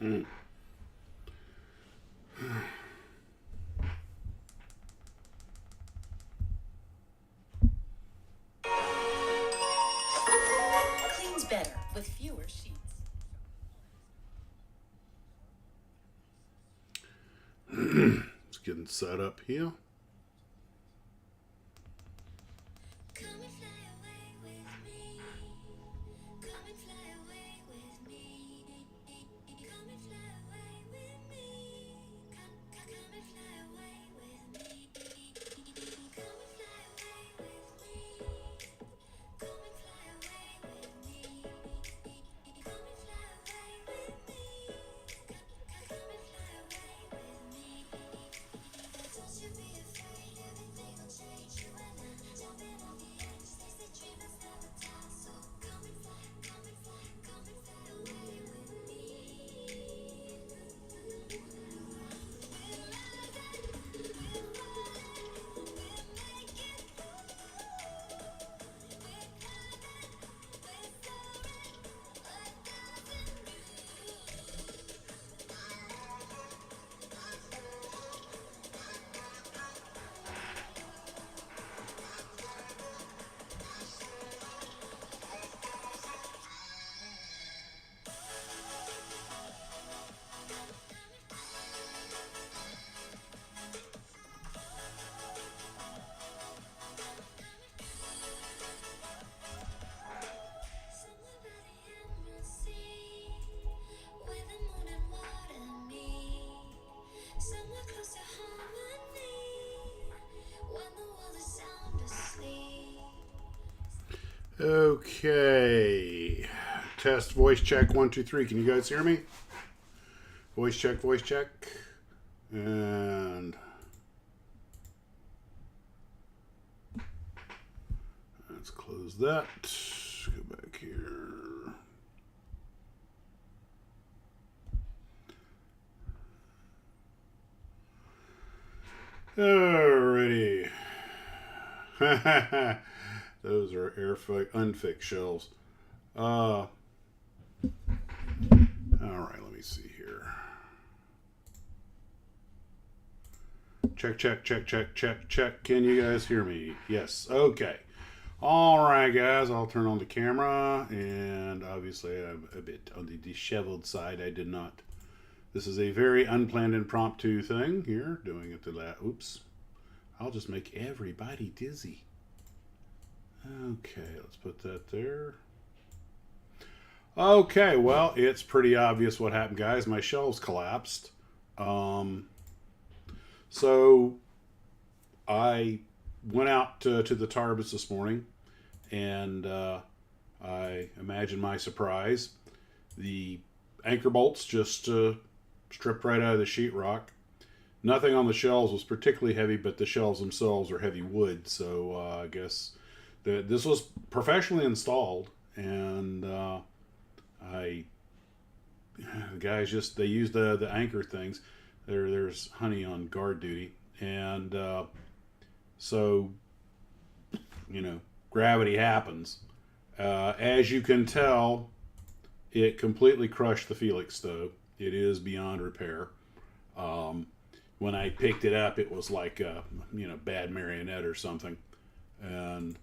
Mm. Cleans better with fewer sheets. It's getting set up here. Come and fly away with me. Come and fly away with me. Come and fly away with me. Come and fly away with me. Come and fly away with me. Come and fly away with me. Come and fly away with me. Come and fly away with me. Don't you be afraid, everything will change. You and I jumping off the edge. They say dreamers never die, so come and fly, come and fly, come and fly away with me. Somewhere by the emerald sea, where the moon and water meet. Somewhere close to harmony, when the world is sound asleep. Okay. Test voice check 1 2 3. Can you guys hear me? Voice check, voice check. And let's close that. Go back here. Alrighty. Those are unfixed shelves. All right, let me see here. Check, check, check, check, check, check. Can you guys hear me? Yes. Okay. All right, guys. I'll turn on the camera, and obviously I'm a bit on the disheveled side. I did not. This is a very unplanned impromptu thing here. Doing it the last. Oops. I'll just make everybody dizzy. Okay, let's put that there. Okay, well, it's pretty obvious what happened, guys. My shelves collapsed. So I went out to the Tarbus this morning, and I imagine my surprise. The anchor bolts just stripped right out of the sheetrock. Nothing on the shelves was particularly heavy, but the shelves themselves are heavy wood, so I guess this was professionally installed, and the guys just, they used the anchor things. There's honey on guard duty, and so, you know, gravity happens. As you can tell, it completely crushed the Felix stove. It is beyond repair. When I picked it up, it was like a, bad marionette or something, and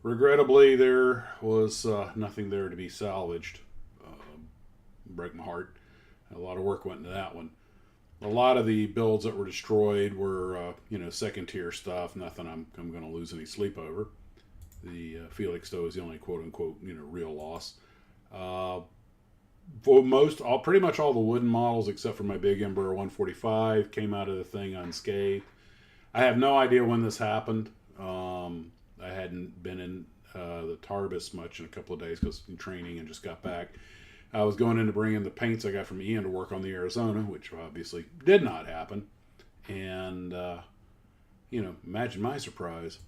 regrettably, there was nothing there to be salvaged. Break my heart. A lot of work went into that one. A lot of the builds that were destroyed were, second tier stuff. Nothing I'm going to lose any sleep over. The Felix, though, is the only quote unquote real loss. For pretty much all the wooden models, except for my big Emperor 145, came out of the thing unscathed. I have no idea when this happened. I hadn't been in the Tarbus much in a couple of days because in training and just got back. I was going in to bring in the paints I got from Ian to work on the Arizona, which obviously did not happen. And, imagine my surprise.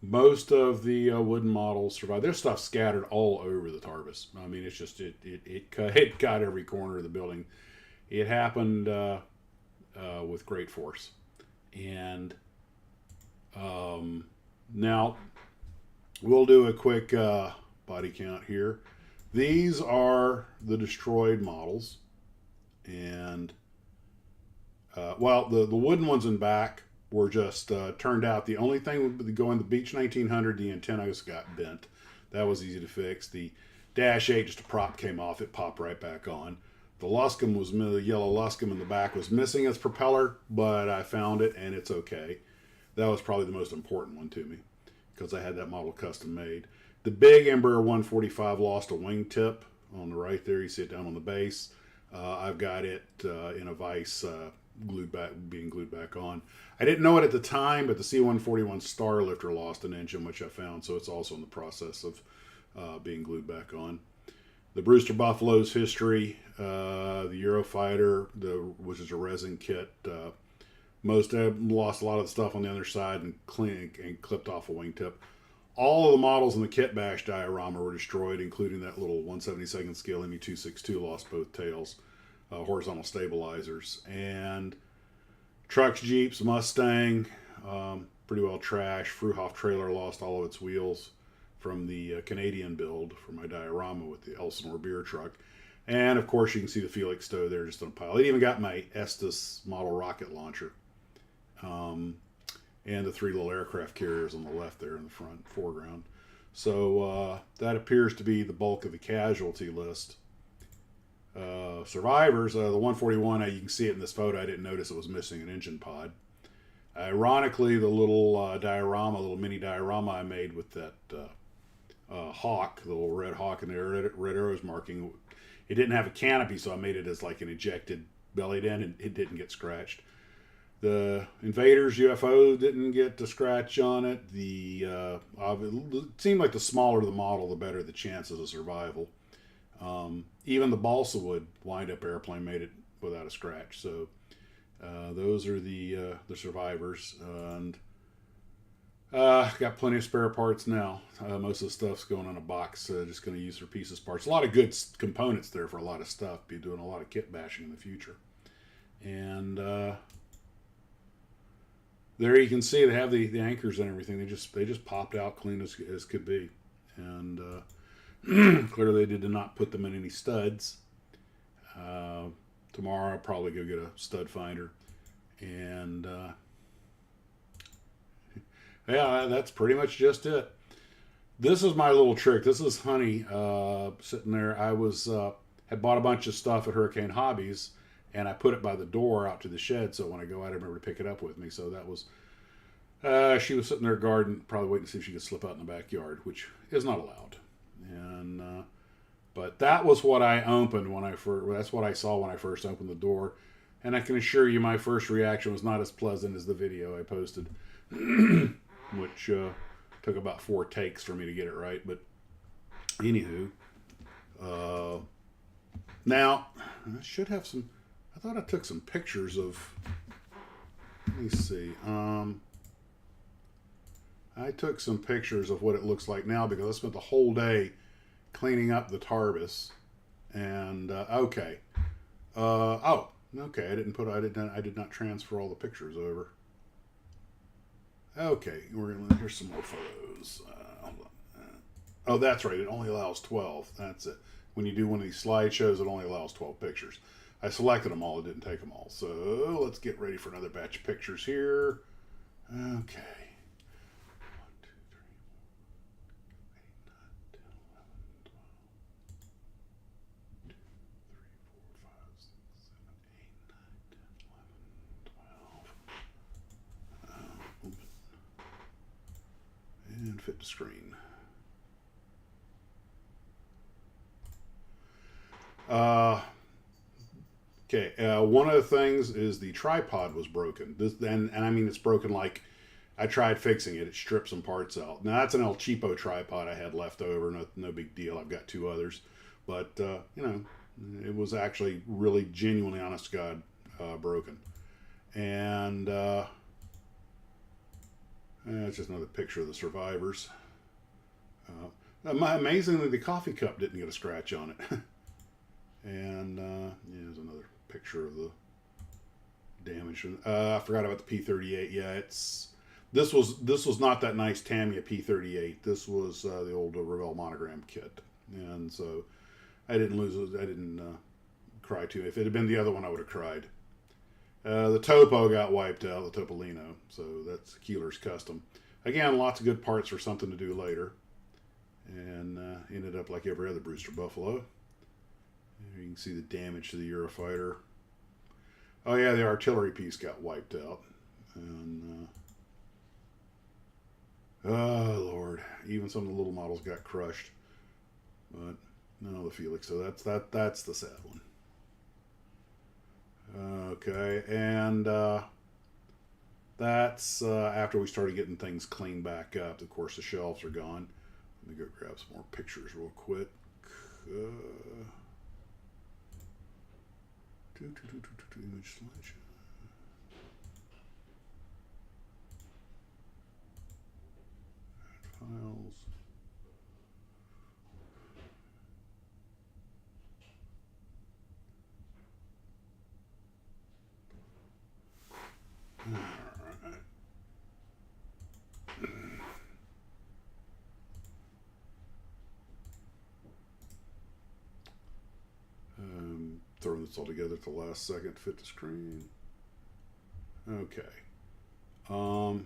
Most of the wooden models survived. There's stuff scattered all over the Tarbus. I mean, it's just, it got every corner of the building. It happened with great force. And now we'll do a quick body count here. These are the destroyed models, and well, the wooden ones in back were just turned out. The only thing going the Beach 1900, the antennas got bent. That was easy to fix. The Dash 8, just a prop came off. It popped right back on. The Luscombe was the yellow Luscombe in the back was missing its propeller, but I found it and it's okay. That was probably the most important one to me because I had that model custom made. The big Embraer 145 lost a wingtip on the right there. You see it down on the base. I've got it in a vise being glued back on. I didn't know it at the time, but the C-141 Star Lifter lost an engine, which I found, so it's also in the process of being glued back on. The Brewster Buffalo's history, the Eurofighter, which is a resin kit. Most of them lost a lot of the stuff on the other side and clipped off a wingtip. All of the models in the kit bash diorama were destroyed, including that little 1/72 scale ME-262 lost both tails, horizontal stabilizers. And trucks, Jeeps, Mustang, pretty well trashed. Fruhoff trailer lost all of its wheels from the Canadian build for my diorama with the Elsinore beer truck. And of course you can see the Felix stow there just on a pile. It even got my Estes model rocket launcher. And the three little aircraft carriers on the left there in the front foreground. So that appears to be the bulk of the casualty list. Survivors, the 141, you can see it in this photo. I didn't notice it was missing an engine pod. Ironically, the little little mini diorama I made with that hawk, the little red hawk and the red arrows marking, it didn't have a canopy, so I made it as like an ejected bellied end, and it didn't get scratched. The Invaders UFO didn't get the scratch on it. It seemed like the smaller the model, the better the chances of survival. Even the balsa wood wind-up airplane made it without a scratch. So those are the survivors, and got plenty of spare parts now. Most of the stuff's going in a box. Just going to use for pieces parts. A lot of good components there for a lot of stuff. Be doing a lot of kit bashing in the future, and there you can see they have the anchors and everything. They just popped out clean as could be, and clearly they did not put them in any studs. Tomorrow I'll probably go get a stud finder, and yeah, that's pretty much just it. This is my little trick. This is Honey sitting there. I had bought a bunch of stuff at Hurricane Hobbies, and I put it by the door out to the shed, so when I go out, I remember to pick it up with me. So that was, she was sitting there guarding, probably waiting to see if she could slip out in the backyard, which is not allowed. And but that was what I opened that's what I saw when I first opened the door. And I can assure you my first reaction was not as pleasant as the video I posted, which took about 4 takes for me to get it right. But anywho, now I should have some, I thought I took some pictures of, let me see. I took some pictures of what it looks like now because I spent the whole day cleaning up the Tarbus. And okay. Oh, okay. I did not transfer all the pictures over. Okay, here's some more photos. Hold on. Oh, that's right. It only allows 12. That's it. When you do one of these slideshows, it only allows 12 pictures. I selected them all. It didn't take them all. So let's get ready for another batch of pictures here. Okay. 1, 2, 3, 4, 5, 6, 7, 8, 9, 10, 11, 12. And fit to screen. Okay, one of the things is the tripod was broken. And I mean it's broken like I tried fixing it. It stripped some parts out. Now that's an El Cheapo tripod I had left over. No big deal. I've got 2 others, but you know, it was actually really genuinely, honest to God, broken. And it's just another picture of the survivors. Amazingly, the coffee cup didn't get a scratch on it. And here's another picture of the damage. I forgot about the P38. Yeah, this was not that nice Tamiya P38. This was the old Revell monogram kit, and so I didn't lose. I didn't cry too. If it had been the other one, I would have cried. The Topo got wiped out, the Topolino. So that's Keeler's Custom. Again, lots of good parts for something to do later. And ended up like every other Brewster Buffalo. Here you can see the damage to the Eurofighter. Oh yeah, the artillery piece got wiped out. And oh Lord, even some of the little models got crushed. But no, the Felix. So that's the sad one. Okay, and that's after we started getting things cleaned back up. Of course, the shelves are gone. Let me go grab some more pictures real quick. Image slideshow. Files. Alright. Throwing this all together at the last second to fit the screen. Okay. Oh,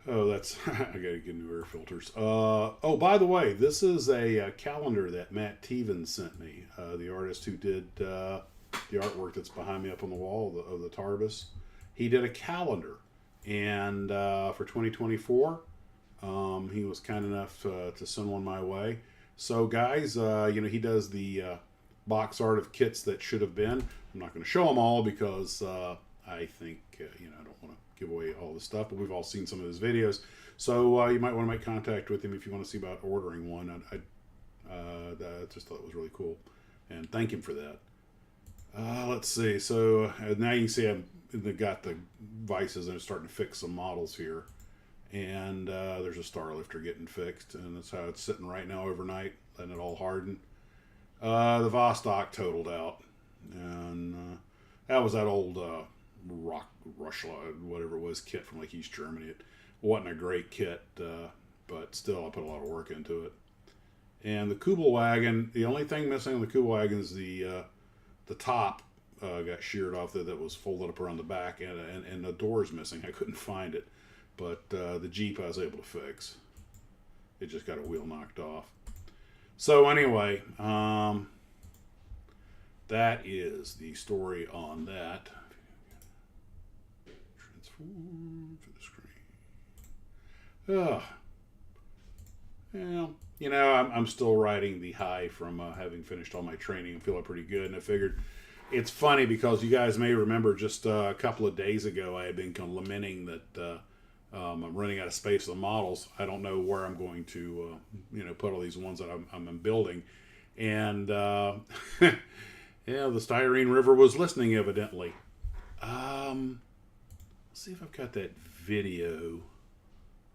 that's I gotta get new air filters. Oh, by the way, this is a calendar that Matt Teven sent me. The artist who did the artwork that's behind me up on the wall of the Tarbus. He did a calendar, and for 2024, he was kind enough to send one my way. So, guys, he does the box art of kits that should have been. I'm not going to show them all because I think I don't want to give away all this stuff, but we've all seen some of his videos. So you might want to make contact with him if you want to see about ordering one. I just thought it was really cool, and thank him for that. Let's see. So now you can see I've got the vices and I'm starting to fix some models here. And there's a star lifter getting fixed, and that's how it's sitting right now overnight, letting it all harden. The Vostok totaled out, and that was that old Rushla, whatever it was, kit from like East Germany. It wasn't a great kit, but still I put a lot of work into it. And the Kubelwagen, the only thing missing on the Kubelwagen is the top got sheared off that was folded up around the back, and the door's missing. I couldn't find it. But the Jeep I was able to fix. It just got a wheel knocked off. So anyway, that is the story on that. Transform to the screen. Well, I'm still riding the high from having finished all my training and feeling pretty good. And I figured it's funny because you guys may remember just a couple of days ago I had been kind of lamenting that I'm running out of space on the models. I don't know where I'm going to, put all these ones that I'm building. And, the Styrene River was listening, evidently. Let's see if I've got that video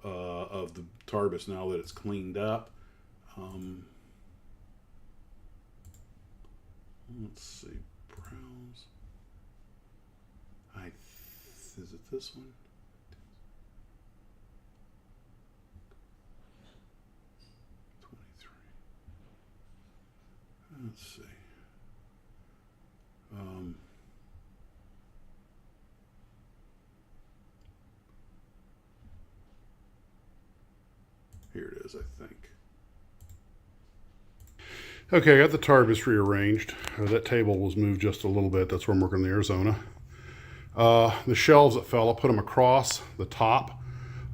of the Tarbus now that it's cleaned up. Let's see. Browse. Is it this one? Let's see. Here it is, I think. Okay, I got the Tarbus rearranged. That table was moved just a little bit. That's where I'm working in the Arizona. The shelves that fell, I put them across the top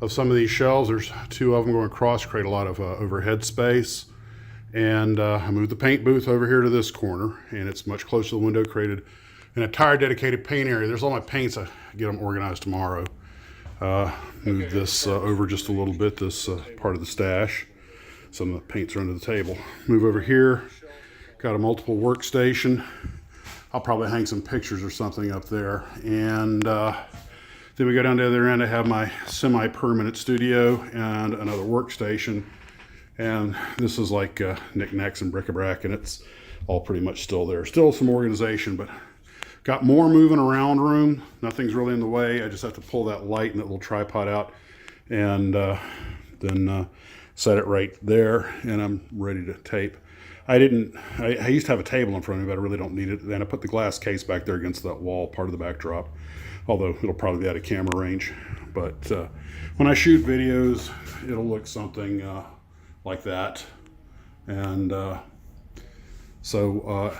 of some of these shelves. There's two of them going across to create a lot of overhead space. And I moved the paint booth over here to this corner, and it's much closer to the window, created an entire dedicated paint area. There's all my paints. I get them organized tomorrow. Move this over just a little bit, this part of the stash. Some of the paints are under the table. Move over here. Got a multiple workstation. I'll probably hang some pictures or something up there. And then we go down to the other end. I have my semi-permanent studio and another workstation. And this is like knickknacks and bric-a-brac, and it's all pretty much still there. Still some organization, but got more moving around room. Nothing's really in the way. I just have to pull that light and that little tripod out and then set it right there, and I'm ready to tape. I used to have a table in front of me, but I really don't need it. And I put the glass case back there against that wall, part of the backdrop, although it'll probably be out of camera range. But when I shoot videos, it'll look something like that. And so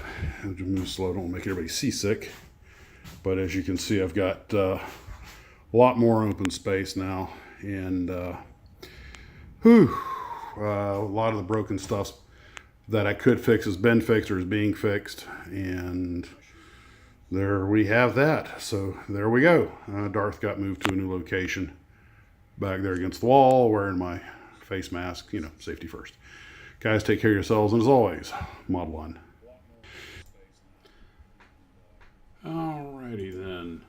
I'm move slow, don't make everybody seasick. But as you can see, I've got a lot more open space now, and a lot of the broken stuff that I could fix has been fixed or is being fixed, and there we have that. So there we go. Darth got moved to a new location back there against the wall, wearing my face mask, safety first. Guys, take care of yourselves, and as always, Model on. Alrighty then.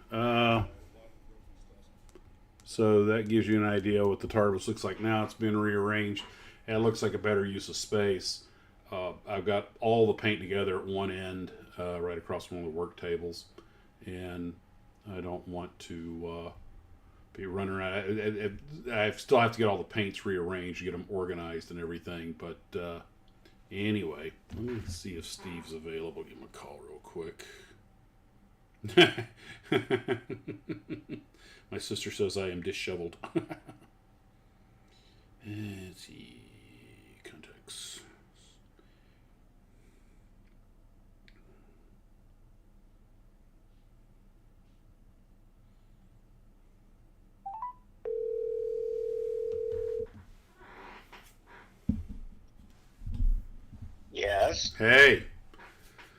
So that gives you an idea what the Tarbus looks like now. It's been rearranged, and it looks like a better use of space. I've got all the paint together at one end, right across one of the work tables, and I don't want to be running around. I still have to get all the paints rearranged, get them organized and everything. But anyway, let me see if Steve's available. Give him a call real quick. My sister says I am disheveled. Let's see. Contacts. Yes. Hey.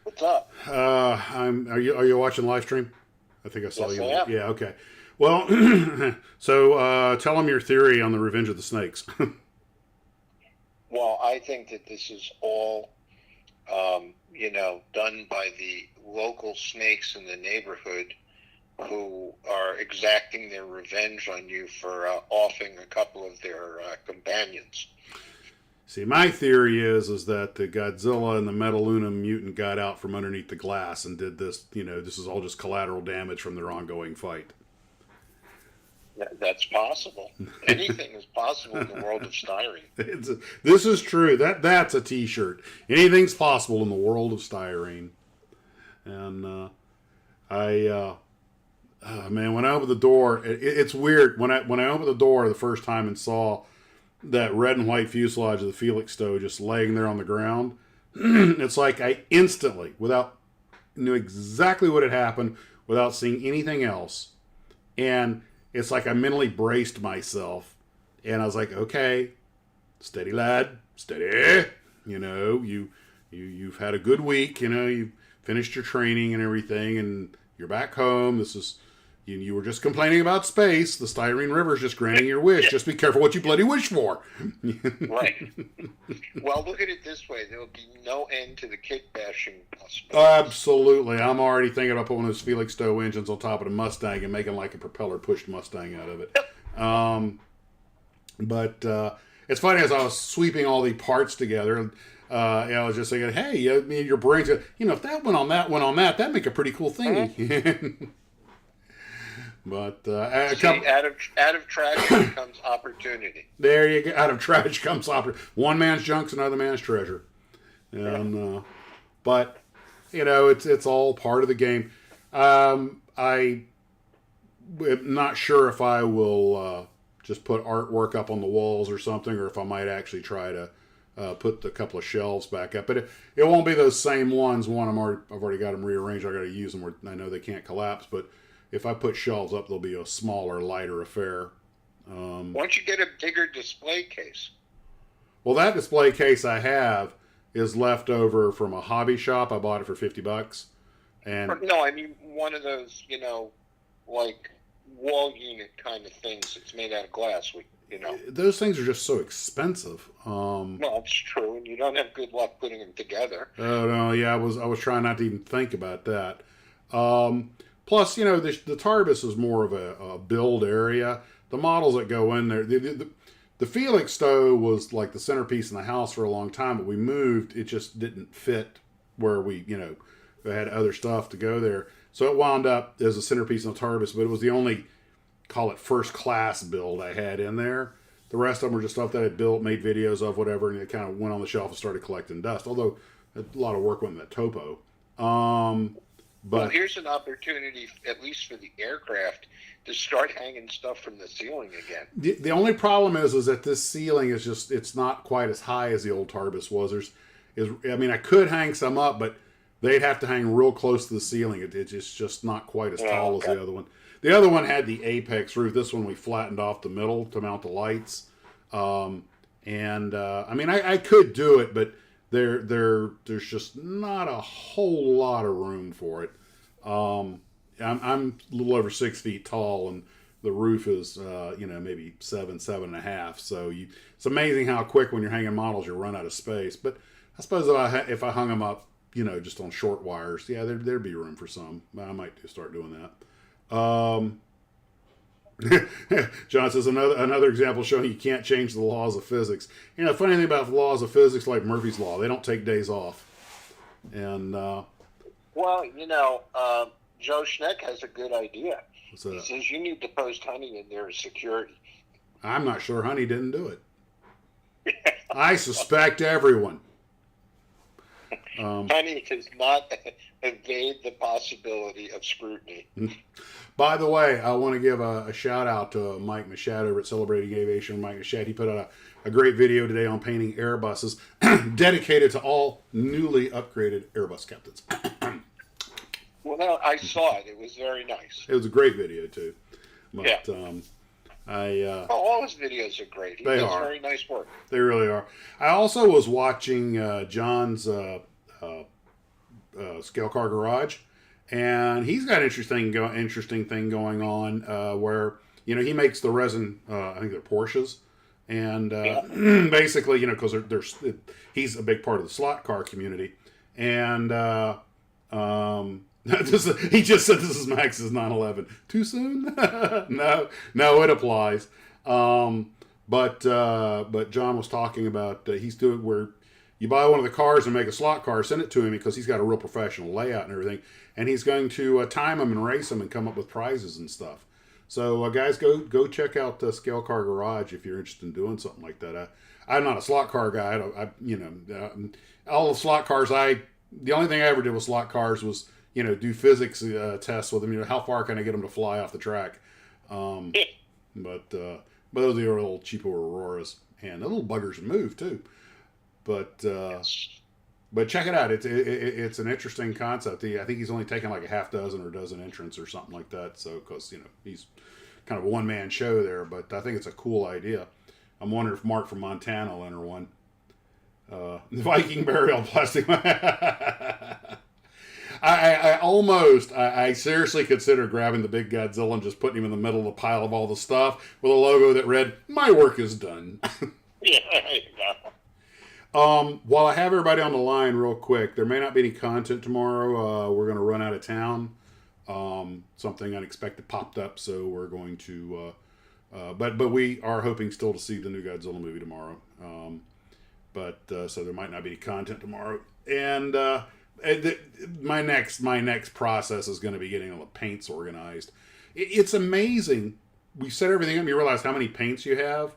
What's up? Are you watching Livestream? I think I saw Yes, you. I am. Yeah, okay. Well, so tell them your theory on the Revenge of the Snakes. Well, I think that this is all, done by the local snakes in the neighborhood who are exacting their revenge on you for offing a couple of their companions. See, my theory is that the Godzilla and the Metaluna mutant got out from underneath the glass and did this. This is all just collateral damage from their ongoing fight. That's possible. Anything is possible in the world of styrene. This is true. That's a T-shirt. Anything's possible in the world of styrene. And man, when I opened the door, it's weird. When I opened the door the first time and saw that red and white fuselage of the Felixstowe just laying there on the ground, it's like I instantly, knew exactly what had happened, without seeing anything else, and it's like I mentally braced myself, and I was like, okay, steady lad, steady. You've had a good week. You finished your training and everything, and you're back home. This is. You were just complaining about space. The Styrene River's just granting your wish. Just be careful what you bloody wish for. Right. Well, look at it this way. There will be no end to the kick bashing possibilities. Absolutely. I'm already thinking about putting one of those Felixstowe engines on top of the Mustang and making like a propeller-pushed Mustang out of it. But it's funny, as I was sweeping all the parts together, I was just thinking, hey, your brain's, if that went on that, that'd make a pretty cool thingy. But out of tragedy comes opportunity. There you go. Out of trash comes opportunity. One man's junk's another man's treasure. And but it's all part of the game. I'm not sure if I will just put artwork up on the walls or something, or if I might actually try to put a couple of shelves back up. But it won't be those same ones. I've already got them rearranged. I got to use them where I know they can't collapse, but if I put shelves up, they'll be a smaller, lighter affair. Why don't you get a bigger display case? Well, that display case I have is left over from a hobby shop. I bought it for $50. And no, I mean one of those, like wall unit kind of things. It's made out of glass. Those things are just so expensive. No, it's true, and you don't have good luck putting them together. Oh no, yeah, I was trying not to even think about that. Plus, the Tarbus is more of a build area. The models that go in there, the Felixstowe was like the centerpiece in the house for a long time, but we moved. It just didn't fit where we had other stuff to go there. So it wound up as a centerpiece in the Tarbus, but it was the only call it first class build I had in there. The rest of them were just stuff that I built, made videos of, whatever, and it kind of went on the shelf and started collecting dust. Although a lot of work went in that topo. But well, here's an opportunity, at least for the aircraft, to start hanging stuff from the ceiling again. The only problem is that this ceiling is just, it's not quite as high as the old Tarbus was. I mean, I could hang some up, but they'd have to hang real close to the ceiling. It's just not quite as tall as the other one. The other one had the apex roof. This one we flattened off the middle to mount the lights. I mean, I could do it, but there's just not a whole lot of room for it. I'm a little over 6 feet tall, and the roof is maybe 7.5. So it's amazing how quick when you're hanging models you run out of space. But I suppose if I hung them up, just on short wires, yeah, there'd be room for some. I might start doing that. John says another example showing you can't change the laws of physics. The funny thing about the laws of physics, like Murphy's Law, they don't take days off. And Joe Schneck has a good idea. What's that? He says you need to post Honey in there as security. I'm not sure Honey didn't do it. I suspect everyone. Honey does not evade the possibility of scrutiny. By the way, I want to give a shout out to Mike Machad over at Celebrating Aviation. Mike Machad, he put out a great video today on painting Airbuses dedicated to all newly upgraded Airbus captains. Well, no, I saw it. It was very nice. It was a great video, too. But, yeah. all his videos are great. He does very nice work. They really are. I also was watching John's Scale Car Garage, and he's got an interesting thing going on where he makes the resin. I think they're Porsches, and basically because he's a big part of the slot car community, and he just said this is Max's 911. Too soon? No, it applies. But John was talking about he's doing where you buy one of the cars and make a slot car, send it to him because he's got a real professional layout and everything, and he's going to time them and race them and come up with prizes and stuff. So guys, go check out Scale Car Garage if you're interested in doing something like that. I'm not a slot car guy. All the slot cars the only thing I ever did with slot cars was do physics tests with them. How far can I get them to fly off the track? But those are the little cheapo Auroras, and the little buggers move too. But check it out. It's an interesting concept. I think he's only taken like a half dozen or a dozen entrants or something like that. So because he's kind of a one man show there, but I think it's a cool idea. I'm wondering if Mark from Montana will enter one. Viking burial plastic. I seriously considered grabbing the big Godzilla and just putting him in the middle of the pile of all the stuff with a logo that read, "My work is done." Yeah. While I have everybody on the line real quick, there may not be any content tomorrow. We're going to run out of town. Something unexpected popped up, so we're going to... but we are hoping still to see the new Godzilla movie tomorrow. So there might not be any content tomorrow. And my next process is going to be getting all the paints organized. It's amazing. We set everything up, you realize how many paints you have,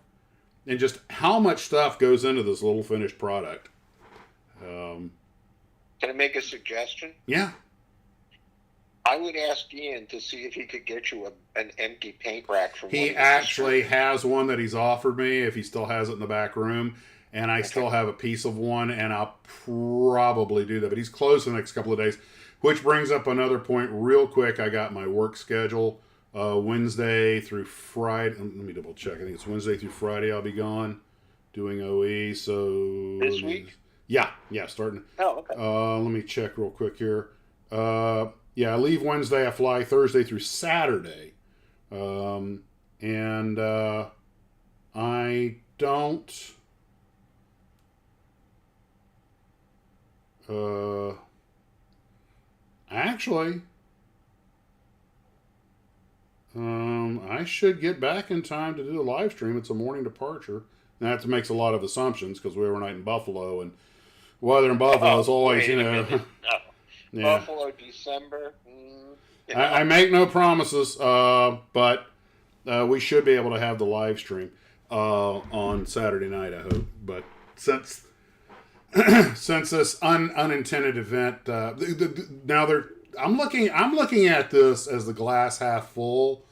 and just how much stuff goes into this little finished product. Can I make a suggestion? Yeah. I would ask Ian to see if he could get you an empty paint rack from. He actually has one that he's offered me, if he still has it in the back room, and I still have a piece of one, and I'll probably do that. But he's closed the next couple of days, which brings up another point real quick. I got my work schedule Wednesday through Friday. Let me double check. I think it's Wednesday through Friday I'll be gone doing OE. So this week? Yeah, starting. Oh, okay. Let me check real quick here. I leave Wednesday. I fly Thursday through Saturday. And I don't... actually... I should get back in time to do the live stream. It's a morning departure. And that makes a lot of assumptions because we were overnight in Buffalo, and weather in Buffalo is always, No. Yeah. Buffalo, December. I make no promises, but We should be able to have the live stream on Saturday night, I hope. But since this unintended event, now I'm looking at this as the glass half full.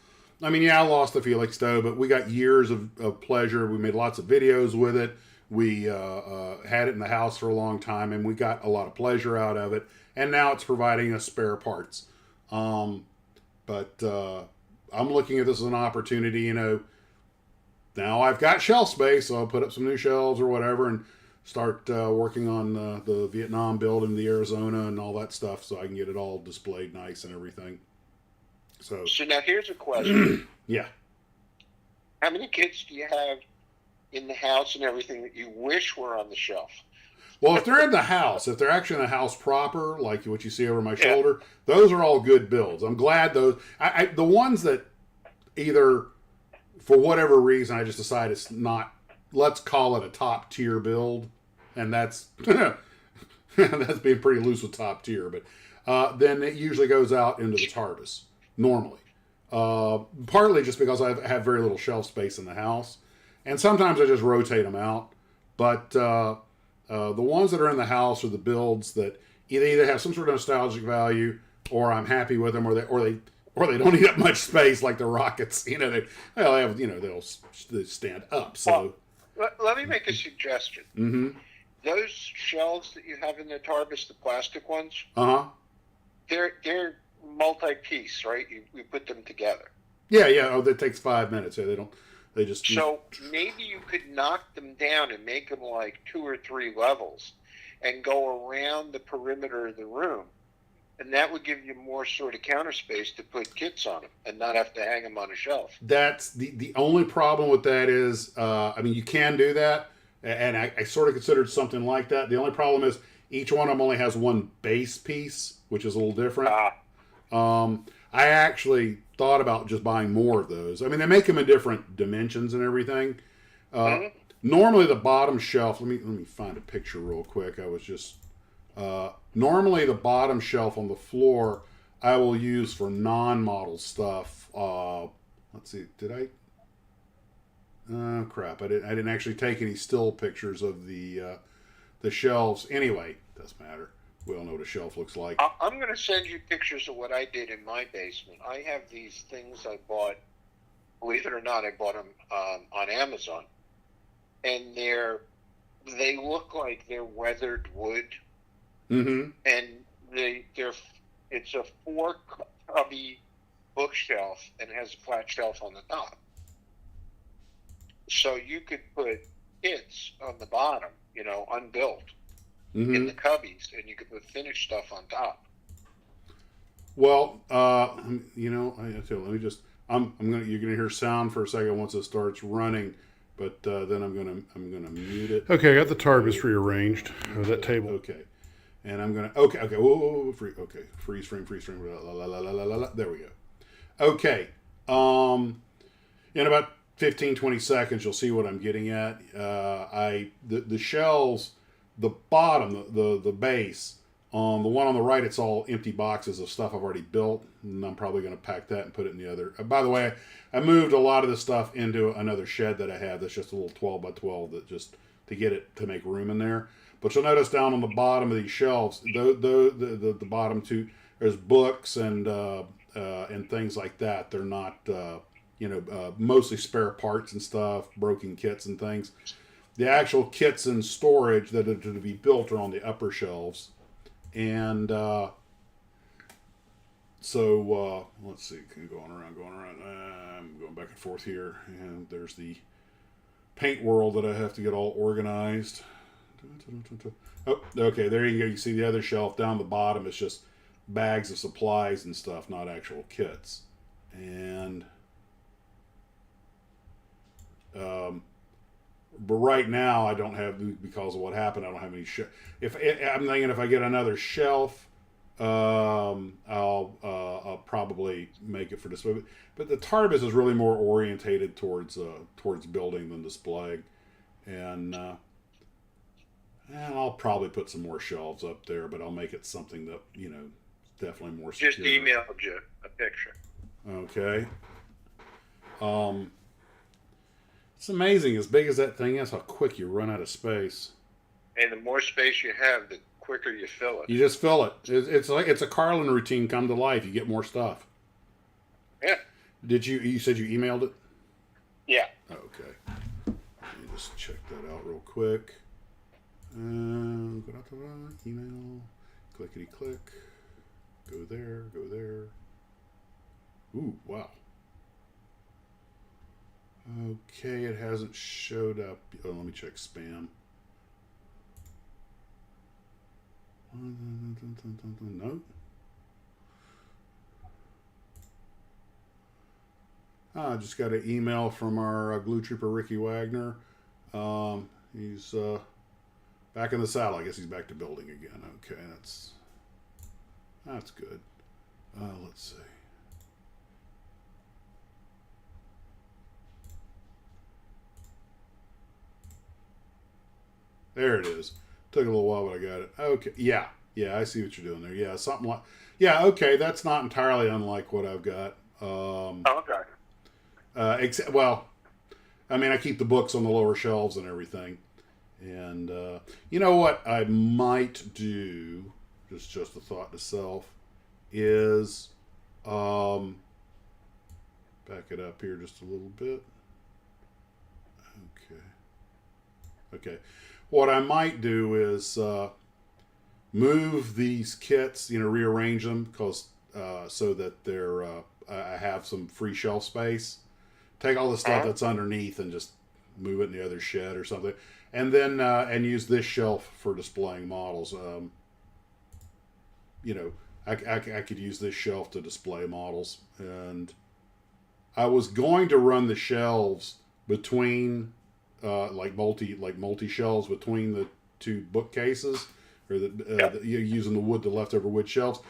I mean, yeah, I lost the Felix though, but we got years of pleasure. We made lots of videos with it. We had it in the house for a long time, and we got a lot of pleasure out of it. And now it's providing us spare parts. But I'm looking at this as an opportunity, you know. Now I've got shelf space, so I'll put up some new shelves or whatever and start working on the Vietnam build and the Arizona and all that stuff so I can get it all displayed nice and everything. So now here's a question. Yeah. How many kits do you have in the house and everything that you wish were on the shelf? Well, if they're in the house, if they're actually in the house proper, like what you see over my shoulder, those are all good builds. I'm glad those. The ones that either, for whatever reason, I just decided it's not. Let's call it a top tier build, and that's that's being pretty loose with top tier. But then it usually goes out into the Tarbus normally, partly just because I have very little shelf space in the house, and sometimes I just rotate them out. But the ones that are in the house are the builds that either have some sort of nostalgic value, or I'm happy with them, or they don't eat up much space like the rockets. You know, they'll stand up. So let me make a suggestion. Mm-hmm. Those shelves that you have in the Tarbus, the plastic ones, they're multi-piece, right? You put them together. Yeah. Oh, that takes 5 minutes. Yeah, they just. So maybe you could knock them down and make them like 2 or 3 levels, and go around the perimeter of the room, and that would give you more sort of counter space to put kits on them, and not have to hang them on a shelf. That's the only problem with that is, I mean, you can do that, and I sort of considered something like that. The only problem is each one of them only has one base piece, which is a little different. I actually thought about just buying more of those. I mean, they make them in different dimensions and everything. Normally, the bottom shelf. Let me find a picture real quick. I was just normally the bottom shelf on the floor I will use for non-model stuff. Let's see. Did I? Oh crap! I didn't actually take any still pictures of the shelves. Anyway, doesn't matter. We all know what a shelf looks like. I'm going to send you pictures of what I did in my basement. I have these things I bought. Believe it or not, I bought them on Amazon, and they look like they're weathered wood. Mm-hmm. And it's a 4-cubby bookshelf and has a flat shelf on the top. So you could put kits on the bottom, unbuilt. Mm-hmm. In the cubbies, and you could put finished stuff on top. Well, I tell you, let me just. You're gonna hear sound for a second once it starts running, but then I'm gonna mute it. Okay, I got the Tarbus rearranged. That table. Okay, and I'm gonna. Okay. Whoa. Freeze frame. La. There we go. Okay. In about 15-20 seconds, you'll see what I'm getting at. The shelves. The bottom, the base, the one on the right, it's all empty boxes of stuff I've already built, and I'm probably going to pack that and put it in the other. By the way, I moved a lot of this stuff into another shed that I have that's just a little 12 by 12 that just to get it to make room in there. But you'll notice down on the bottom of these shelves, the bottom two, there's books and things like that. They're not, mostly spare parts and stuff, broken kits and things. The actual kits and storage that are to be built are on the upper shelves. And so let's see, going around. I'm going back and forth here. And there's the paint world that I have to get all organized. Oh, okay, there you go. You see the other shelf down the bottom. It's just bags of supplies and stuff, not actual kits. And but right now, I don't have, because of what happened, I don't have any I'm thinking if I get another shelf, I'll probably make it for display. But the Tarbus is really more orientated towards building than displaying, and I'll probably put some more shelves up there, but I'll make it something that definitely more secure. Just emailed you a picture. Okay. It's amazing, as big as that thing is, how quick you run out of space. And the more space you have, the quicker you fill it. You just fill it. It's like it's a Carlin routine come to life. You get more stuff. Yeah. You said you emailed it? Yeah. Okay. Let me just check that out real quick. Email. Clickety click. Go there. Go there. Ooh, wow. Okay, it hasn't showed up. Oh, let me check spam. No. I just got an email from our glue trooper Ricky Wagner. He's back in the saddle. I guess he's back to building again. Okay, that's good. Let's see. There it is. Took a little while, but I got it. Okay, yeah, I see what you're doing there. Yeah, something like, yeah, okay, that's not entirely unlike what I've got. Okay. Well, I mean, I keep the books on the lower shelves and everything. And you know what I might do, just a thought to self, is back it up here just a little bit. Okay. What I might do is move these kits, rearrange them because so that they're I have some free shelf space. Take all the stuff that's underneath and just move it in the other shed or something, and then and use this shelf for displaying models. I could use this shelf to display models, and I was going to run the shelves between. Like multi shelves between the two bookcases, or using the leftover wood shelves.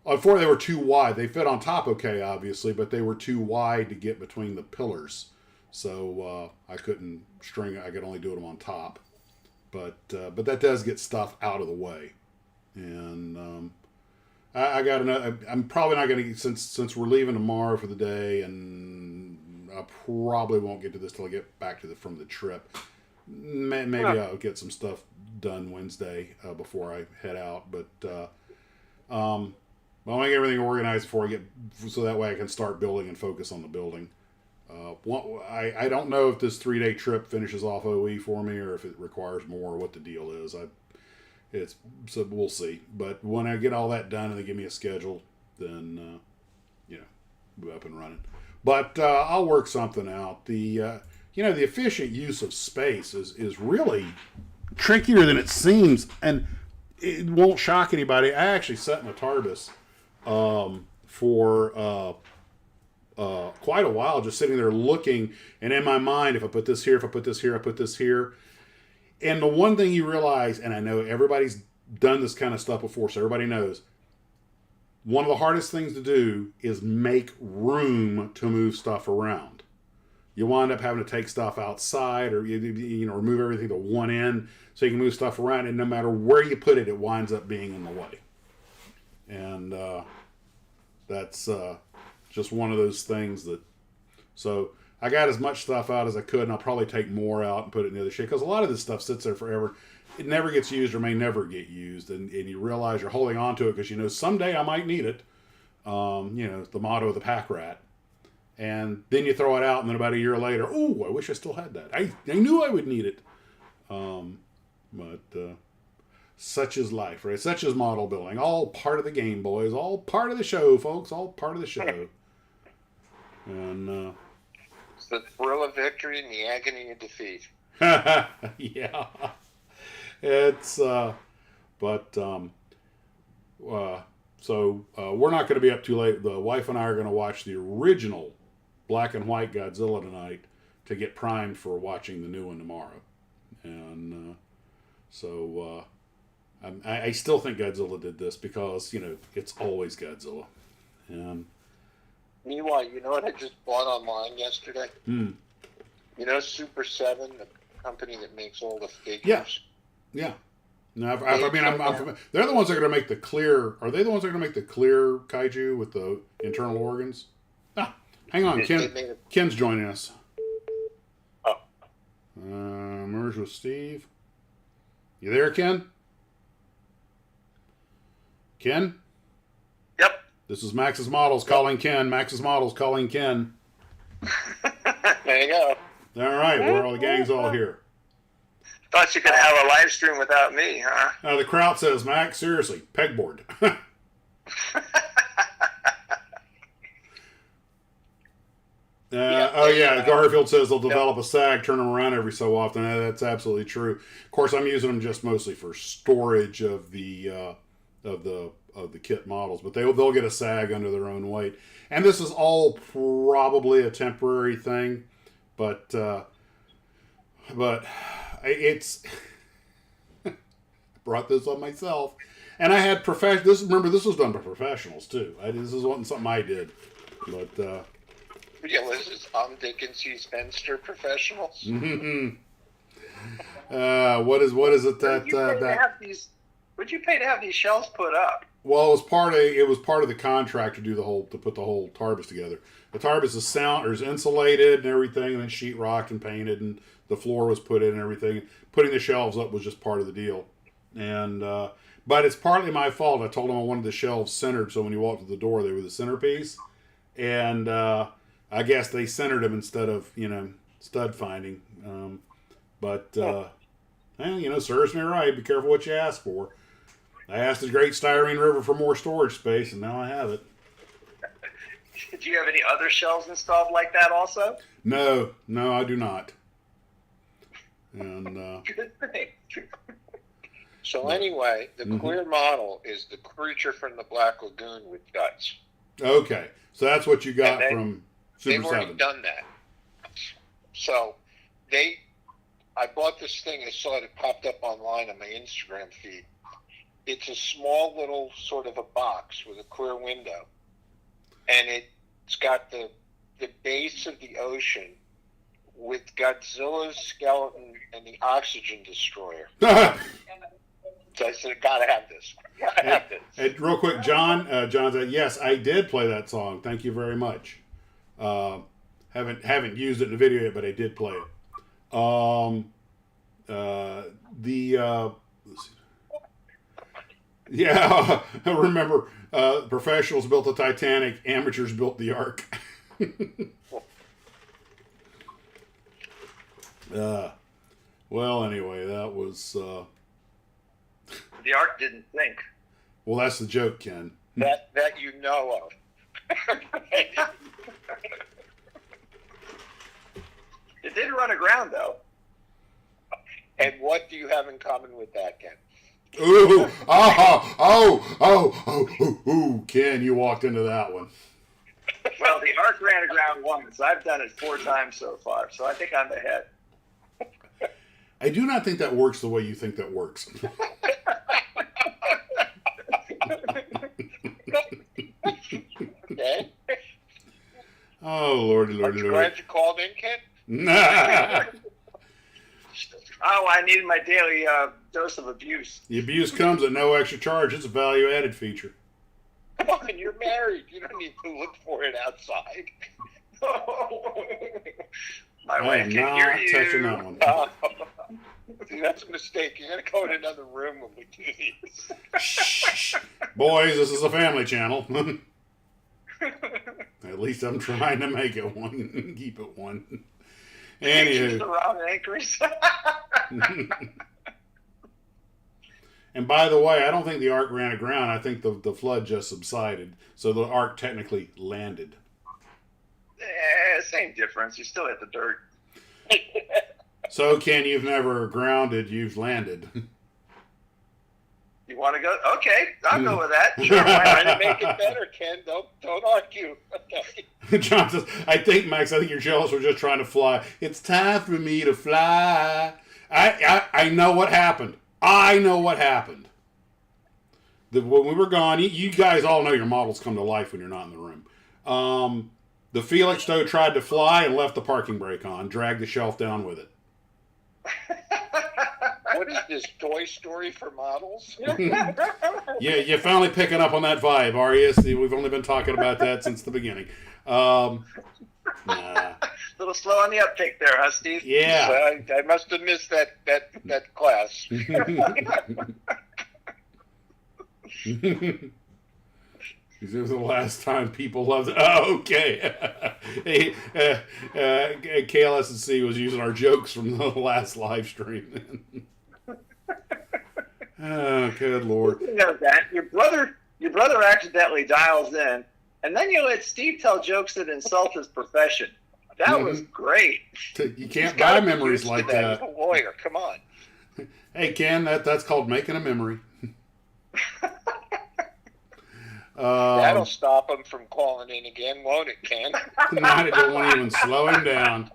Before they were too wide. They fit on top okay, obviously, but they were too wide to get between the pillars. So I couldn't string. I could only do them on top. But that does get stuff out of the way. And I got another. I'm probably not going to since we're leaving tomorrow for the day, and I probably won't get to this till I get back from the trip. Maybe I'll get some stuff done Wednesday before I head out. But I want to get everything organized before I get, so that way I can start building and focus on the building. I don't know if this 3-day trip finishes off OE for me or if it requires more or what the deal is. So we'll see. But when I get all that done and they give me a schedule, then we'll be up and running. But I'll work something out. The efficient use of space is really trickier than it seems, and it won't shock anybody. I actually sat in a Tarbus for quite a while, just sitting there looking, and in my mind, if I put this here, if I put this here, I put this here. And the one thing you realize, and I know everybody's done this kind of stuff before, so everybody knows, one of the hardest things to do is make room to move stuff around. You wind up having to take stuff outside, or remove everything to one end so you can move stuff around, and no matter where you put it, it winds up being in the way. And that's just one of those things that. So I got as much stuff out as I could, and I'll probably take more out and put it in the other shit, because a lot of this stuff sits there forever. It never gets used or may never get used, and you realize you're holding on to it because someday I might need it. The motto of the Packrat. And then you throw it out, and then about a year later, oh, I wish I still had that. I knew I would need it. But such is life, right? Such is model building. All part of the game, boys. All part of the show, folks. All part of the show. And it's the thrill of victory and the agony of defeat. yeah. It's so we're not going to be up too late. The wife and I are going to watch the original black and white Godzilla tonight to get primed for watching the new one tomorrow. And I still think Godzilla did this because it's always Godzilla. And meanwhile, you know what I just bought online yesterday? Super 7, the company that makes all the figures. Yeah. No, I'm familiar. They're the ones that are going to make the clear. Are they the ones that are going to make the clear kaiju with the internal organs? Hang on, Ken. They made Ken's joining us. Oh. Merge with Steve. You there, Ken? Ken? Yep. This is Max's Models calling Ken. Max's Models calling Ken. There you go. All right, we're all the gang's all here. Thought you could have a live stream without me, huh? The crowd says, Max, seriously, pegboard. Garfield says they'll develop a sag, turn them around every so often. That's absolutely true. Of course, I'm using them just mostly for storage of the kit models, but they'll get a sag under their own weight. And this is all probably a temporary thing, but it's brought this on myself, and I had Remember, this was done by professionals too. This wasn't something I did, but. Yeah, this is Dickens's Spencer professionals. What is it that What'd you pay to have these shelves put up? Well, it was part of the contract to put the whole Tarbus together. The Tarbus is insulated and everything, and then sheetrocked and painted, and the floor was put in and everything. Putting the shelves up was just part of the deal, and but it's partly my fault. I told him I wanted the shelves centered, so when you walked to the door, they were the centerpiece, and I guess they centered them instead of stud finding. Serves me right. Be careful what you ask for. I asked the Great Styrene River for more storage space, and now I have it. Did you have any other shelves installed like that also? No, I do not. And Good thing. So anyway, the clear model is the creature from the Black Lagoon with guts. Okay, so that's what you got from Super They've already 7. done that. So I bought this thing. I saw it popped up online on my Instagram feed. It's a small little sort of a box with a clear window, and it's got the base of the ocean with Godzilla's skeleton and the oxygen destroyer. So I said, "Gotta have this. Gotta have this." And real quick, John said, "Yes, I did play that song. Thank you very much. Haven't used it in the video yet, but I did play it. I remember professionals built the Titanic, amateurs built the Ark." Well, anyway, that was. The Ark didn't sink. Well, that's the joke, Ken. That you know of. It did run aground, though. And what do you have in common with that, Ken? Ooh, Ken, you walked into that one. Well, the Ark ran aground once. I've done it 4 times so far, so I think I'm ahead. I do not think that works the way you think that works. Okay. Oh, Lordy. Aren't you glad you called in, Ken? Oh, I need my daily dose of abuse. The abuse comes at no extra charge. It's a value-added feature. Come on, you're married. You don't need to look for it outside. My I wife am can hear not you. touching that one. See, that's a mistake. You're going to go in another room when we do these. Shh. Boys, this is a family channel. At least I'm trying to make it one. Keep it one. Pictures Anywho. around anchors. And by the way, I don't think the Ark ran aground. I think the flood just subsided. So the Ark technically landed. Same difference. You still hit the dirt. So, Ken, you've never grounded, you've landed. You want to go? Okay, I'll go with that. Sure, why Trying not? to make it better, Ken. Don't argue. Okay. John says, Max, I think you're jealous. We're just trying to fly. It's time for me to fly. I know what happened. When we were gone, you guys all know your models come to life when you're not in the room. The Felixstowe tried to fly and left the parking brake on, dragged the shelf down with it. What is this, Toy Story for models? Yeah, you're finally picking up on that vibe, are you? See, we've only been talking about that since the beginning. Nah. A little slow on the uptake there, huh, Steve? Yeah. So I must have missed that class. This was the last time people loved it. Oh, okay. Hey, KLS&C was using our jokes from the last live stream. Oh, good Lord. You know that your brother accidentally dials in, and then you let Steve tell jokes that insult his profession. That was great. You can't buy memories Used to like that. that. He's a lawyer. Come on. Hey, Ken, that's called making a memory. That'll stop him from calling in again, won't it, Ken? Tonight it won't even slow him down.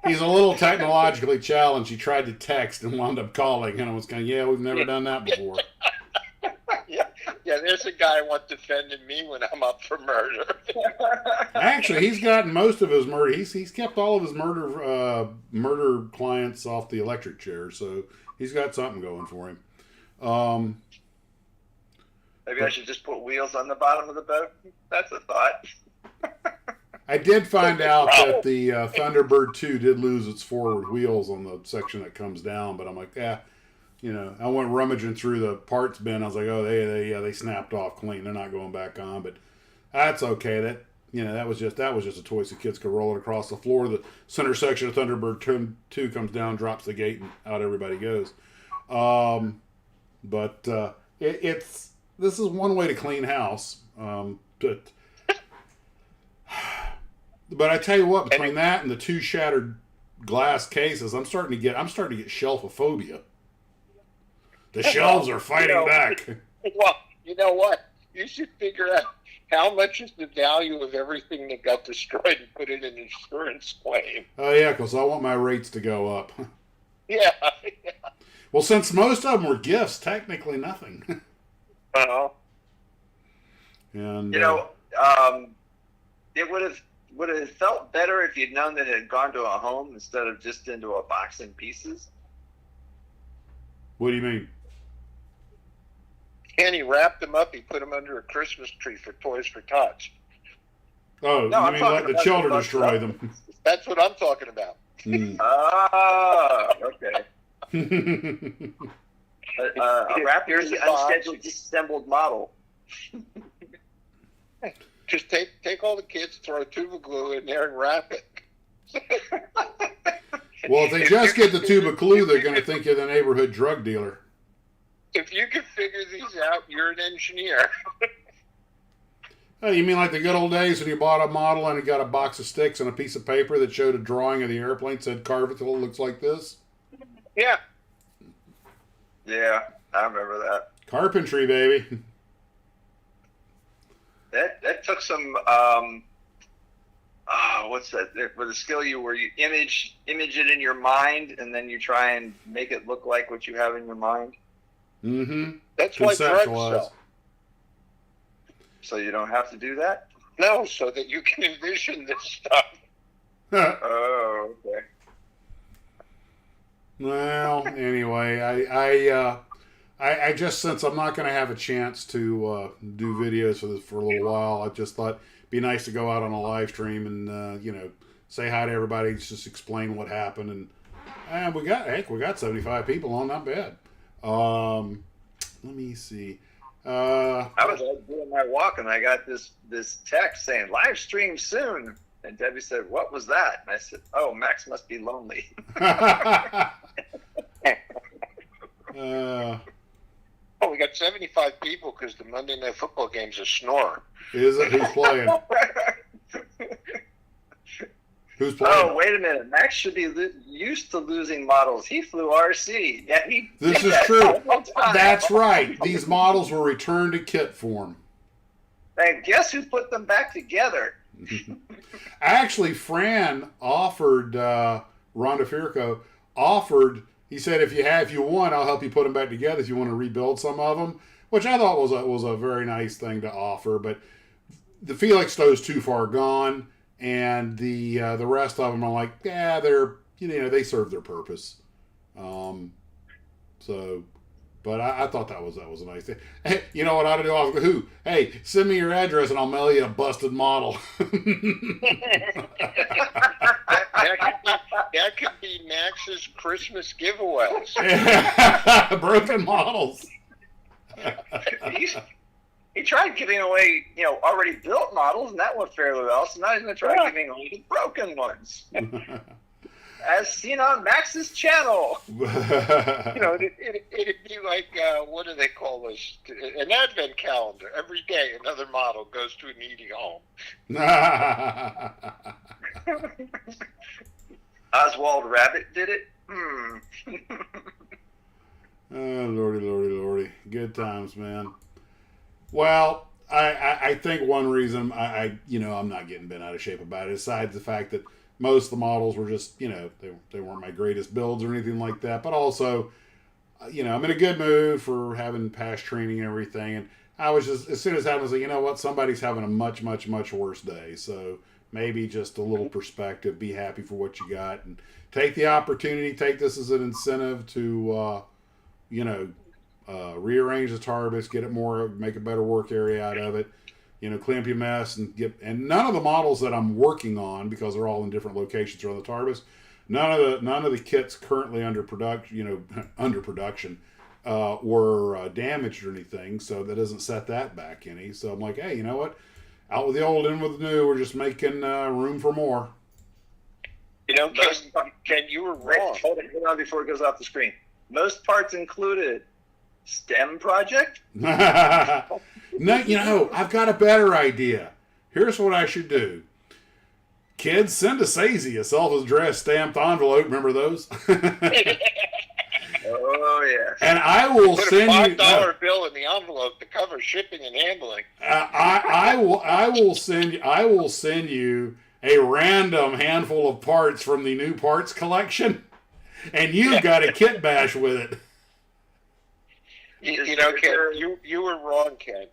He's a little technologically challenged. He tried to text and wound up calling, and I was kind of, we've never done that before. Yeah, there's a guy who wants defending me when I'm up for murder. Actually, he's gotten most of his murder. He's kept all of his murder clients off the electric chair, so he's got something going for him. Maybe I should just put wheels on the bottom of the boat. That's a thought. I did find out that the Thunderbird 2 did lose its forward wheels on the section that comes down, but I'm like, I went rummaging through the parts bin. I was like, oh, they snapped off clean. They're not going back on, but that's okay. That was just a toy so kids could roll it across the floor. The center section of Thunderbird 2 comes down, drops the gate, and out everybody goes. This is one way to clean house. But I tell you what, between that and the 2 shattered glass cases, I'm starting to get shelfophobia. The shelves are fighting back. Well, you know what? You should figure out how much is the value of everything that got destroyed and put in an insurance claim. Oh yeah, because I want my rates to go up. Yeah. Well, since most of them were gifts, technically nothing. And it would have felt better if you'd known that it had gone to a home instead of just into a box in pieces. What do you mean? And he wrapped them up. He put them under a Christmas tree for Toys for Tots. Oh, No, you I'm mean talking let the about children the destroy them? That's what I'm talking about. Ah, okay. A rapidly Here's a box. unscheduled disassembled model. Just take all the kids, throw a tube of glue in there, and wrap it. Well, if they just get the tube of glue, they're going to think you're the neighborhood drug dealer. If you can figure these out, you're an engineer. Oh, you mean like the good old days when you bought a model and it got a box of sticks and a piece of paper that showed a drawing of the airplane, said carve it till it looks like this? Yeah. Yeah, I remember that. Carpentry, baby. That took some what's that? With a skill where you image it in your mind and then you try and make it look like what you have in your mind. Mm-hmm. That's why drugs Conceptualize. sell. So you don't have to do that? No, so that you can envision this stuff. Oh, okay. Well, anyway, I just, since I'm not going to have a chance to do videos for a little while, I just thought it'd be nice to go out on a live stream and say hi to everybody, just explain what happened, and we got 75 people on, not bad. Let me see. I was out doing my walk and I got this text saying live stream soon, and Debbie said, "What was that?" And I said, "Oh, Max must be lonely." Oh, we got 75 people because the Monday Night Football game's a snore. Is it? Who's playing? Who's playing? Oh, wait a minute. Max should be used to losing models. He flew RC. Yeah, This is true. That's right. These models were returned to kit form. And guess who put them back together? Actually, Fran offered, Rhonda Firko offered, he said, if you want, I'll help you put them back together if you want to rebuild some of them, which I thought was a very nice thing to offer. But the Felix Stowe's too far gone, and the rest of them are like, yeah, they're, they serve their purpose. So, but I thought that was a nice thing. Hey, you know what I ought to do? I'll go, who? Hey, send me your address and I'll mail you a busted model. That could be Max's Christmas giveaways. Broken models. He tried giving away, already built models, and that went fairly well. So now he's going to try giving away the broken ones, as seen on Max's channel. It'd be like what do they call this? An advent calendar. Every day, another model goes to a needy home. Oswald Rabbit did it. Oh, lordy. Good times, man. Well, I think one reason I'm not getting bent out of shape about it, besides the fact that most of the models were just, they weren't my greatest builds or anything like that. But also, I'm in a good mood for having past training and everything. And I was just, as soon as that, I was like, you know what, somebody's having a much, much, much worse day. So maybe just a little perspective, be happy for what you got, and take the opportunity, take this as an incentive to, rearrange the Tarbus, get it more, make a better work area out of it, clean up your mess, and none of the models that I'm working on, because they're all in different locations around the Tarbus, none of the kits currently under production, were damaged or anything, so that doesn't set that back any. So I'm like, hey, you know what? Out with the old, in with the new. We're just making room for more. Ken, you were wrong. Hold on before it goes off the screen. Most parts included STEM project. No, I've got a better idea. Here's what I should do. Kids, send to Sazy a self-addressed stamped envelope. Remember those? Oh yeah. And I will send you $5 bill in the envelope to cover shipping and handling. I will send you a random handful of parts from the new parts collection, and you've got a kit bash with it. Ken, you were wrong, Ken.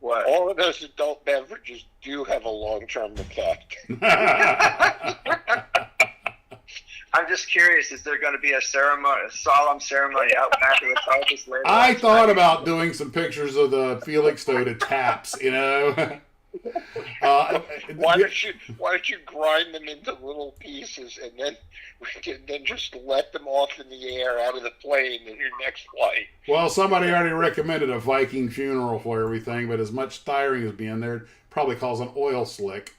What? All of those adult beverages do have a long-term effect. I'm just curious, is there going to be a solemn ceremony out back of the Tarbus later? I thought about doing some pictures of the Felix Toad taps, Why don't you grind them into little pieces and then just let them off in the air out of the plane in your next flight? Well, somebody already recommended a Viking funeral for everything, but as much styrene as being there, it probably calls an oil slick.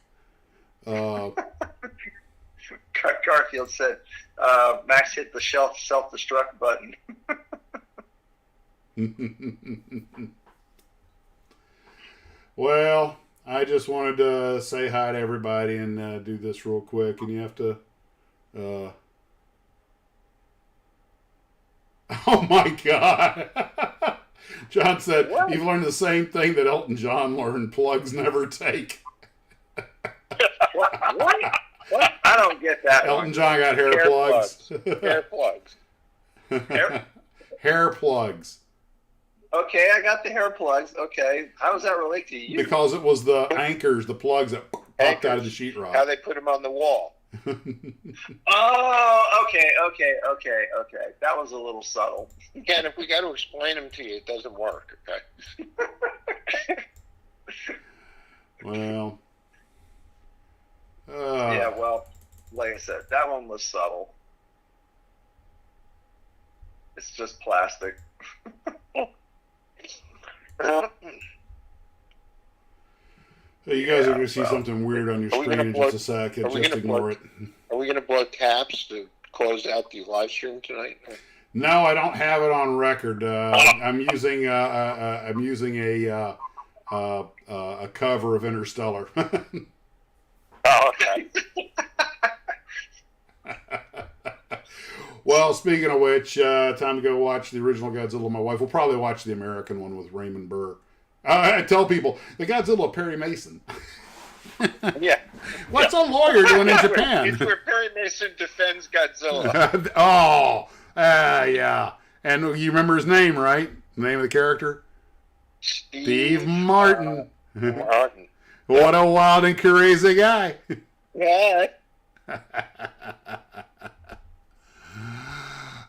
Garfield said, Max hit the self-destruct button. Well, I just wanted to say hi to everybody and do this real quick. And you have to... Oh my God! John said, what? You've learned the same thing that Elton John learned. Plugs never take. What? I don't get that. Elton John got hair plugs. Hair plugs. Hair plugs. Okay, I got the hair plugs. Okay. How does that relate to you? Because it was the anchors, the plugs that popped out of the sheetrock. How they put them on the wall. Oh, okay. That was a little subtle. Ken, if we got to explain them to you, it doesn't work, okay? Well... yeah, well, like I said, that one was subtle. It's just plastic. Hey, you guys are going to see something weird on your screen in just a second. Just ignore it. Are we going to blow taps to close out the live stream tonight? No, I don't have it on record. I'm using a cover of Interstellar. Oh, okay. Well, speaking of which, time to go watch the original Godzilla. My wife will probably watch the American one with Raymond Burr. I tell people, the Godzilla Perry Mason. Yeah. What's a lawyer doing in Japan? It's where Perry Mason defends Godzilla. Yeah. And you remember his name, right? The name of the character? Steve Martin. Martin. What a wild and crazy guy. Yeah.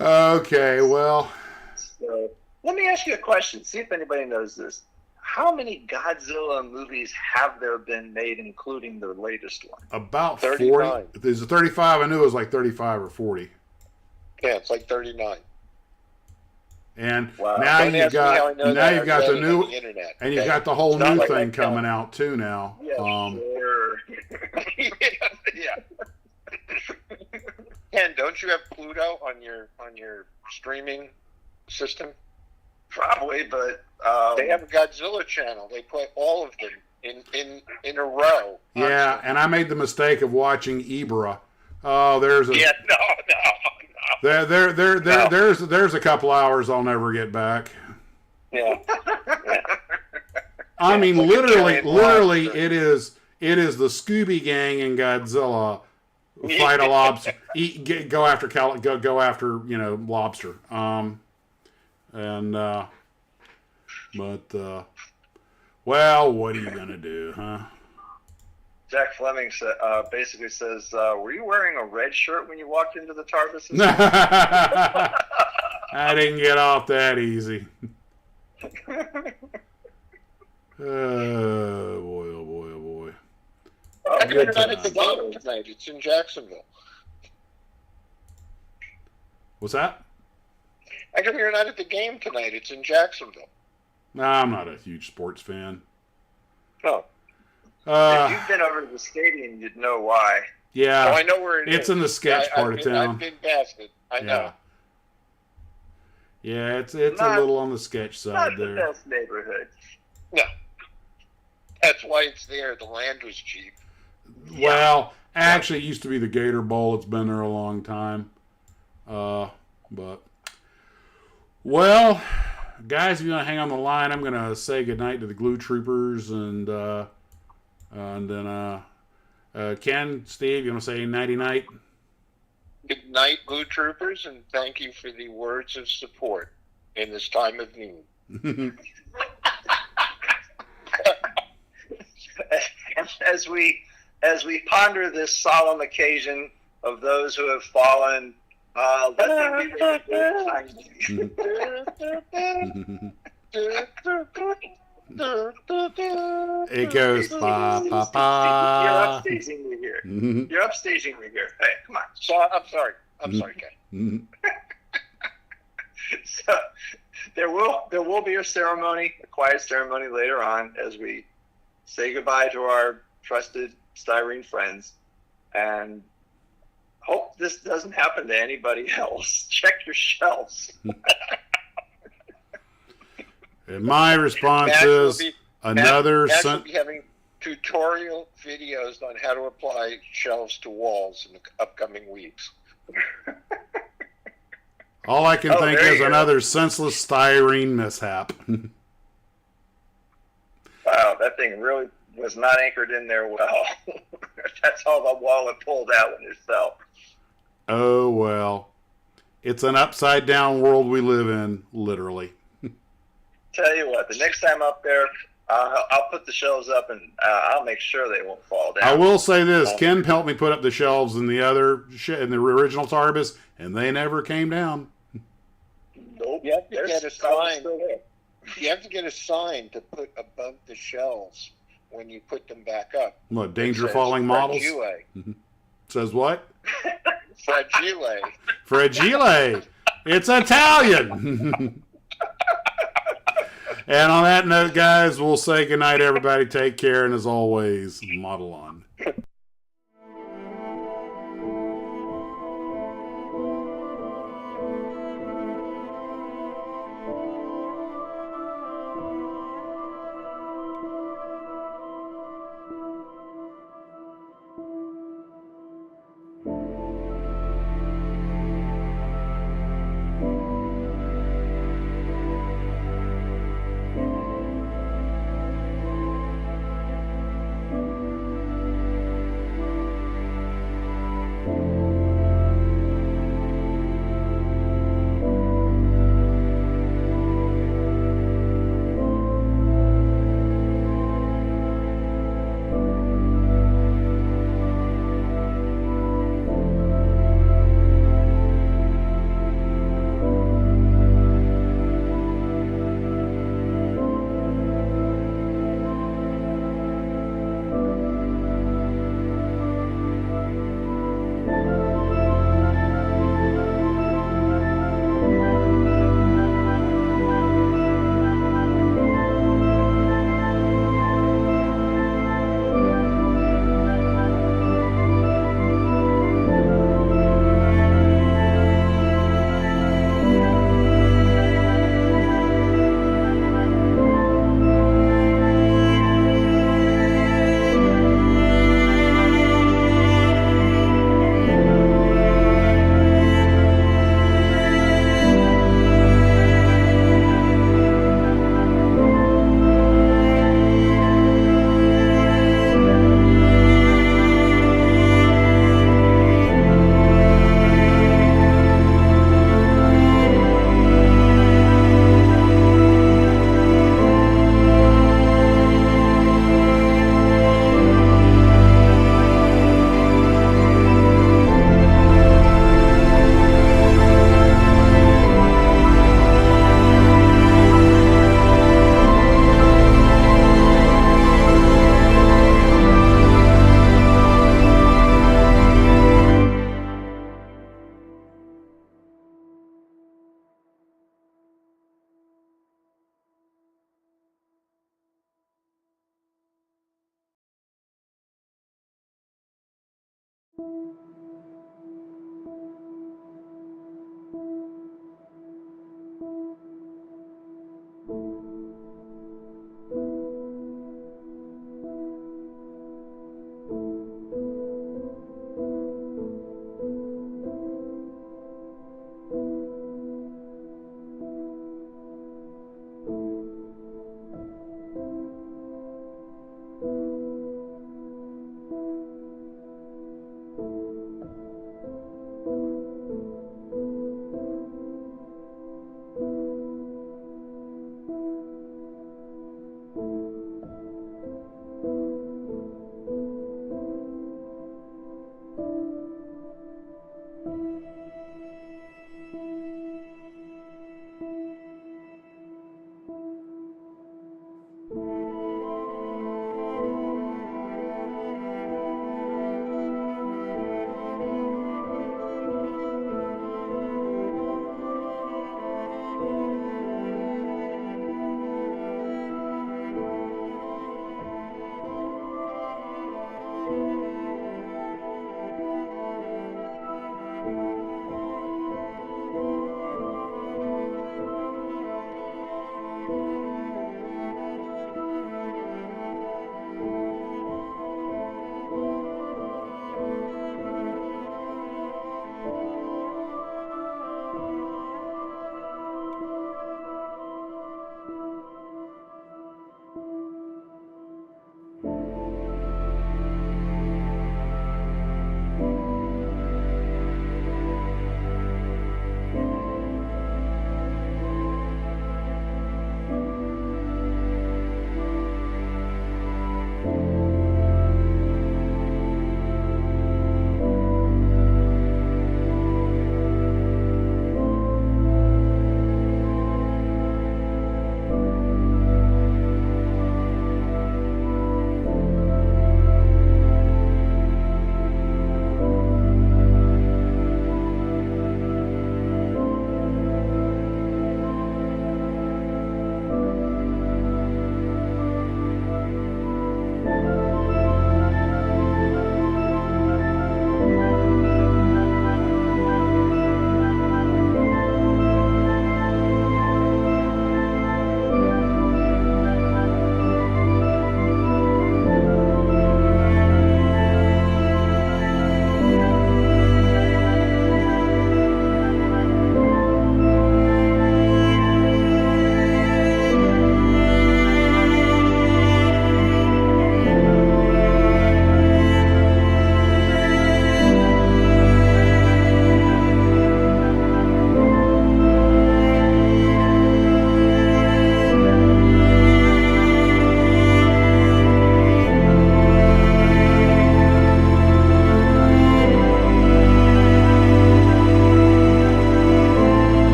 Okay, well, So let me ask you a question. See if anybody knows this. How many Godzilla movies have there been made, including the latest one? about 39. 40. Is it 35? I knew it was like 35 or 40. Yeah, it's like 39. And Wow. now Don't you've ask me how I got know now that. you've I got read the it new, on the internet. and you've okay? got the whole It's not new like thing I coming count. out too now. Yeah, sure. Yeah. Ken, don't you have Pluto on your streaming system? Probably, but They have a Godzilla channel. They play all of them in a row. Yeah, and I made the mistake of watching Ibra. Oh, there's a Yeah, no. there's a couple hours I'll never get back. Yeah. I mean, like a giant literally, lobster. it is the Scooby Gang and Godzilla fight a lobster, go after lobster. Well, what are you gonna do, huh? Jack Fleming basically says, "Were you wearing a red shirt when you walked into the Tarbus?" I didn't get off that easy. Oh boy, oh boy, oh boy. Oh, I'm Good not at the times. game tonight. It's in Jacksonville. What's that? I come you're not at the game tonight. It's in Jacksonville. Nah, I'm not a huge sports fan. Oh. if you've been over to the stadium, you'd know why. Yeah, Oh, I know where it is. it's in the sketch part of town. I've been past it. I know. Yeah, it's Not- a little on the sketch Not side the there. best neighborhood. No. That's why it's there. The land was cheap. Well, actually, it used to be the Gator Bowl. It's been there a long time. But well, guys, if you want to hang on the line, I'm gonna say goodnight to the Glue Troopers, and then Ken, Steve, you want to say nighty night? Good night, Blue Troopers, and thank you for the words of support in this time of need. As we ponder this solemn occasion of those who have fallen, let them be It goes ba ba You're ba. upstaging me here. Mhm. You're upstaging me here. Hey, come on. So I'm sorry. I'm sorry, Ken. Mhm. So there will be a ceremony, a quiet ceremony later on as we say goodbye to our trusted styrene friends, and hope this doesn't happen to anybody else. Check your shelves. And my response Max will is be- another. Max will be having tutorial videos on how to apply shelves to walls in the upcoming weeks. All I can Oh, think there is you go. another senseless styrene mishap. Wow, that thing really was not anchored in there well. That's all the wall it pulled out when it fell. Oh well, it's an upside down world we live in, literally. Tell you what, the next time up there, I'll put the shelves up and I'll make sure they won't fall down. I will say this: Ken helped me put up the shelves in the in the original Tarbus, and they never came down. Nope. You have to They're get a probably sign. still there. You have to get a sign to put above the shelves when you put them back up. What, danger It says falling models? Fragile. Says what? Fragile. Fragile. It's Italian. And on that note, guys, we'll say goodnight, everybody. Take care, and as always, model on.